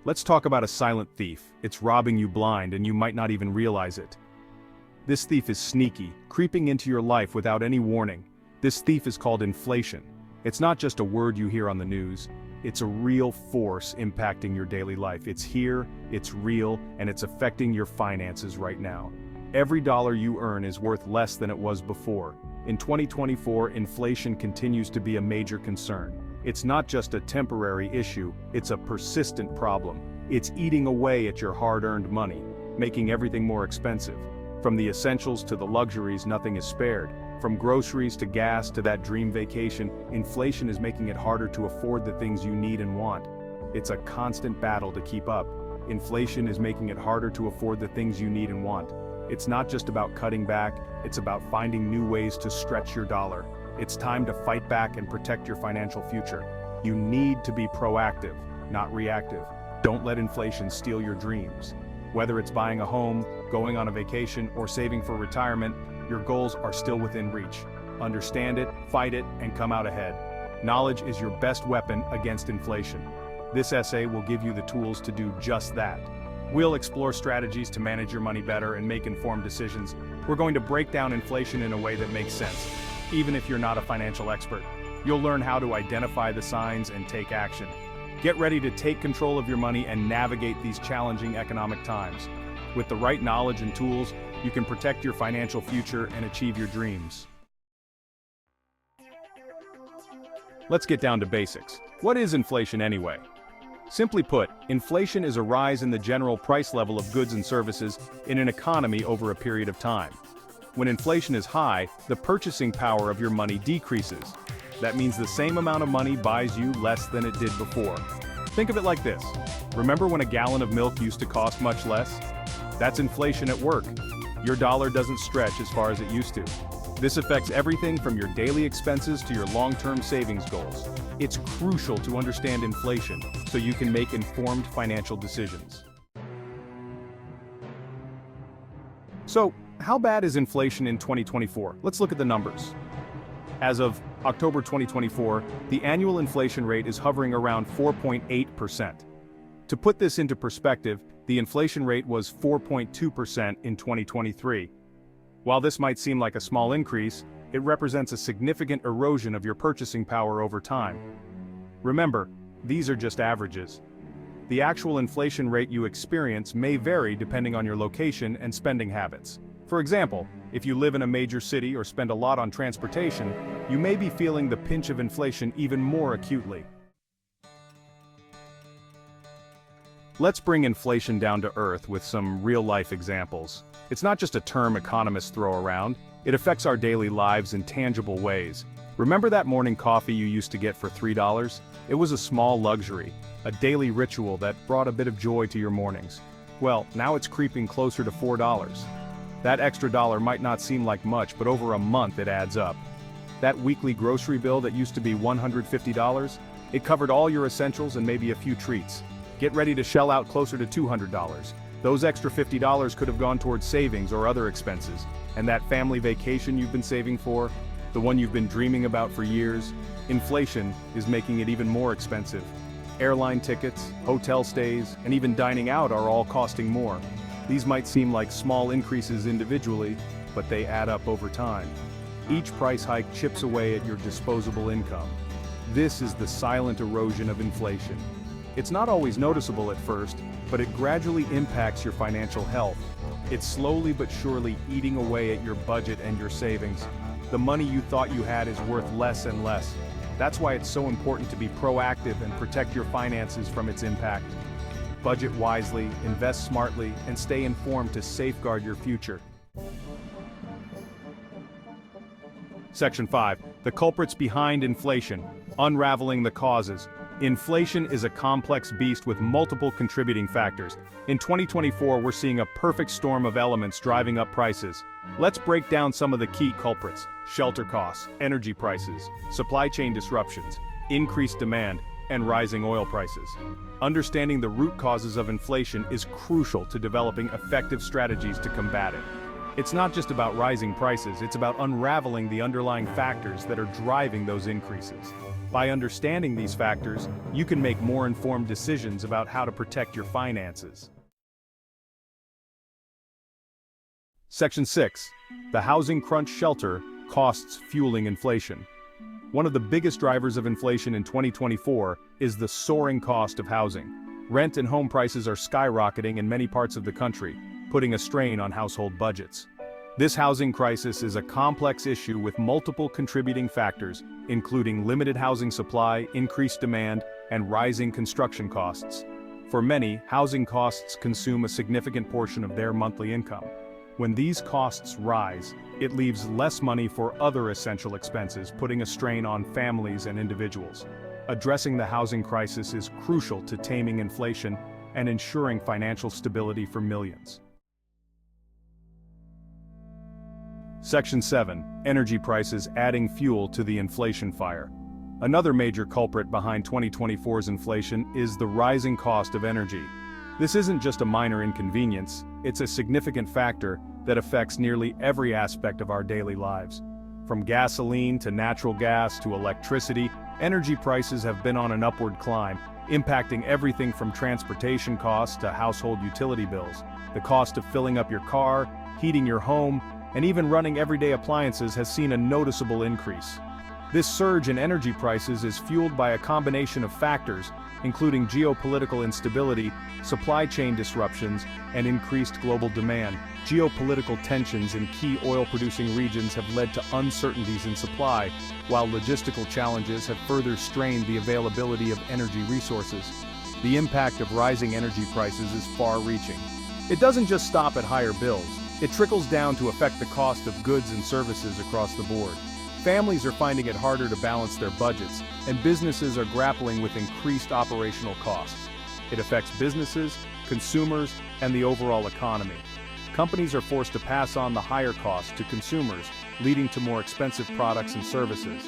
Let's talk about a silent thief. It's robbing you blind and you might not even realize it. This thief is sneaky, creeping into your life without any warning. This thief is called inflation. It's not just a word you hear on the news. It's a real force impacting your daily life. It's here, it's real, and it's affecting your finances right now. Every dollar you earn is worth less than it was before. In 2024, inflation continues to be a major concern. It's not just a temporary issue, it's a persistent problem. It's eating away at your hard-earned money, making everything more expensive. From the essentials to the luxuries, nothing is spared. From groceries to gas to that dream vacation, inflation is making it harder to afford the things you need and want. It's a constant battle to keep up. Inflation is making it harder to afford the things you need and want. It's not just about cutting back, it's about finding new ways to stretch your dollar. It's time to fight back and protect your financial future. You need to be proactive, not reactive. Don't let inflation steal your dreams. Whether it's buying a home, going on a vacation, or saving for retirement, your goals are still within reach. Understand it, fight it, and come out ahead. Knowledge is your best weapon against inflation. This essay will give you the tools to do just that. We'll explore strategies to manage your money better and make informed decisions. We're going to break down inflation in a way that makes sense. Even if you're not a financial expert, you'll learn how to identify the signs and take action. Get ready to take control of your money and navigate these challenging economic times. With the right knowledge and tools, you can protect your financial future and achieve your dreams. Let's get down to basics. What is inflation anyway? Simply put, inflation is a rise in the general price level of goods and services in an economy over a period of time. When inflation is high, the purchasing power of your money decreases. That means the same amount of money buys you less than it did before. Think of it like this. Remember when a gallon of milk used to cost much less? That's inflation at work. Your dollar doesn't stretch as far as it used to. This affects everything from your daily expenses to your long-term savings goals. It's crucial to understand inflation so you can make informed financial decisions. So, how bad is inflation in 2024? Let's look at the numbers. As of October 2024, the annual inflation rate is hovering around 4.8%. To put this into perspective, the inflation rate was 4.2% in 2023. While this might seem like a small increase, it represents a significant erosion of your purchasing power over time. Remember, these are just averages. The actual inflation rate you experience may vary depending on your location and spending habits. For example, if you live in a major city or spend a lot on transportation, you may be feeling the pinch of inflation even more acutely. Let's bring inflation down to earth with some real-life examples. It's not just a term economists throw around, it affects our daily lives in tangible ways. Remember that morning coffee you used to get for $3? It was a small luxury, a daily ritual that brought a bit of joy to your mornings. Well, now it's creeping closer to $4. That extra dollar might not seem like much, but over a month it adds up. That weekly grocery bill that used to be $150, it covered all your essentials and maybe a few treats. Get ready to shell out closer to $200. Those extra $50 could have gone towards savings or other expenses. And that family vacation you've been saving for, the one you've been dreaming about for years, inflation is making it even more expensive. Airline tickets, hotel stays, and even dining out are all costing more. These might seem like small increases individually, but they add up over time. Each price hike chips away at your disposable income. This is the silent erosion of inflation. It's not always noticeable at first, but it gradually impacts your financial health. It's slowly but surely eating away at your budget and your savings. The money you thought you had is worth less and less. That's why it's so important to be proactive and protect your finances from its impact. Budget wisely, invest smartly, and stay informed to safeguard your future. Section 5. The culprits behind inflation. Unraveling the causes. Inflation is a complex beast with multiple contributing factors. In 2024, we're seeing a perfect storm of elements driving up prices. Let's break down some of the key culprits: shelter costs, energy prices, supply chain disruptions, increased demand, and rising oil prices. Understanding the root causes of inflation is crucial to developing effective strategies to combat it. It's not just about rising prices, it's about unraveling the underlying factors that are driving those increases. By understanding these factors, you can make more informed decisions about how to protect your finances. Section 6. The housing crunch shelter, costs fueling inflation. One of the biggest drivers of inflation in 2024 is the soaring cost of housing. Rent and home prices are skyrocketing in many parts of the country, putting a strain on household budgets. This housing crisis is a complex issue with multiple contributing factors, including limited housing supply, increased demand, and rising construction costs. For many, housing costs consume a significant portion of their monthly income. When these costs rise, it leaves less money for other essential expenses, putting a strain on families and individuals. Addressing the housing crisis is crucial to taming inflation and ensuring financial stability for millions. Section 7. Energy prices adding fuel to the inflation fire. Another major culprit behind 2024's inflation is the rising cost of energy. This isn't just a minor inconvenience, it's a significant factor that affects nearly every aspect of our daily lives. From gasoline to natural gas to electricity, energy prices have been on an upward climb, impacting everything from transportation costs to household utility bills. The cost of filling up your car, heating your home, and even running everyday appliances has seen a noticeable increase. This surge in energy prices is fueled by a combination of factors, including geopolitical instability, supply chain disruptions, and increased global demand. Geopolitical tensions in key oil-producing regions have led to uncertainties in supply, while logistical challenges have further strained the availability of energy resources. The impact of rising energy prices is far-reaching. It doesn't just stop at higher bills. It trickles down to affect the cost of goods and services across the board. Families are finding it harder to balance their budgets, and businesses are grappling with increased operational costs. It affects businesses, consumers, and the overall economy. Companies are forced to pass on the higher costs to consumers, leading to more expensive products and services.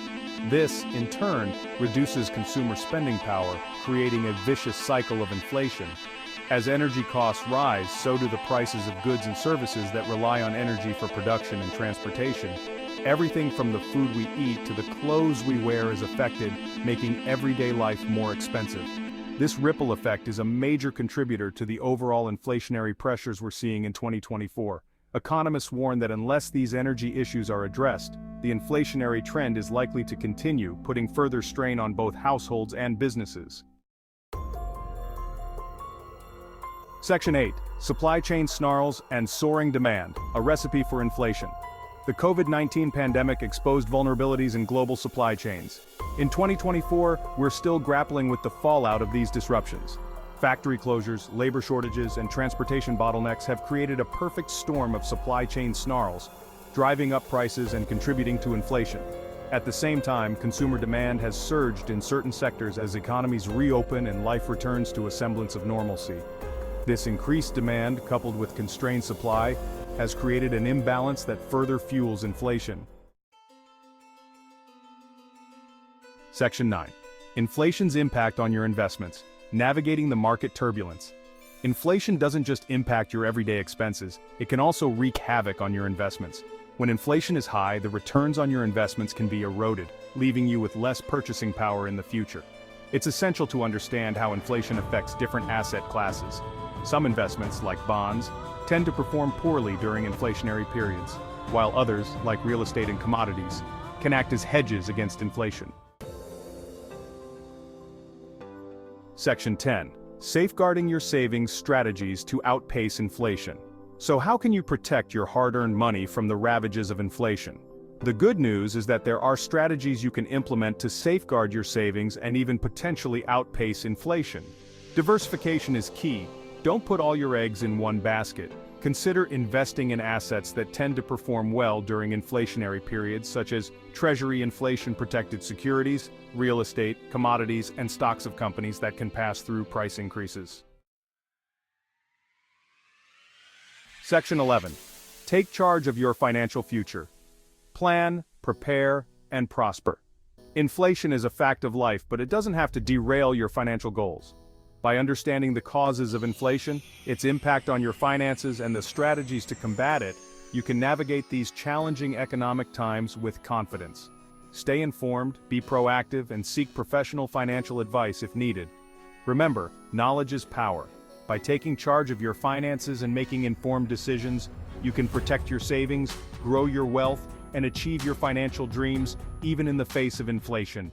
This, in turn, reduces consumer spending power, creating a vicious cycle of inflation. As energy costs rise, so do the prices of goods and services that rely on energy for production and transportation. Everything from the food we eat to the clothes we wear is affected, making everyday life more expensive. This ripple effect is a major contributor to the overall inflationary pressures we're seeing in 2024. Economists warn that unless these energy issues are addressed, the inflationary trend is likely to continue, putting further strain on both households and businesses. Section 8. Supply chain snarls and soaring demand, a recipe for inflation. The COVID-19 pandemic exposed vulnerabilities in global supply chains. In 2024, we're still grappling with the fallout of these disruptions. Factory closures, labor shortages, and transportation bottlenecks have created a perfect storm of supply chain snarls, driving up prices and contributing to inflation. At the same time, consumer demand has surged in certain sectors as economies reopen and life returns to a semblance of normalcy. This increased demand, coupled with constrained supply, has created an imbalance that further fuels inflation. Section 9. Inflation's impact on your investments. Navigating the market turbulence. Inflation doesn't just impact your everyday expenses, it can also wreak havoc on your investments. When inflation is high, the returns on your investments can be eroded, leaving you with less purchasing power in the future. It's essential to understand how inflation affects different asset classes. Some investments, like bonds, tend to perform poorly during inflationary periods, while others, like real estate and commodities, can act as hedges against inflation. Section 10. Safeguarding your savings strategies to outpace inflation. So how can you protect your hard-earned money from the ravages of inflation? The good news is that there are strategies you can implement to safeguard your savings and even potentially outpace inflation. Diversification is key. Don't put all your eggs in one basket. Consider investing in assets that tend to perform well during inflationary periods, such as Treasury inflation-protected securities, real estate, commodities, and stocks of companies that can pass through price increases. Section 11. Take charge of your financial future. Plan, prepare, and prosper. Inflation is a fact of life, but it doesn't have to derail your financial goals. By understanding the causes of inflation, its impact on your finances, and the strategies to combat it, you can navigate these challenging economic times with confidence. Stay informed, be proactive, and seek professional financial advice if needed. Remember, knowledge is power. By taking charge of your finances and making informed decisions, you can protect your savings, grow your wealth, and achieve your financial dreams, even in the face of inflation.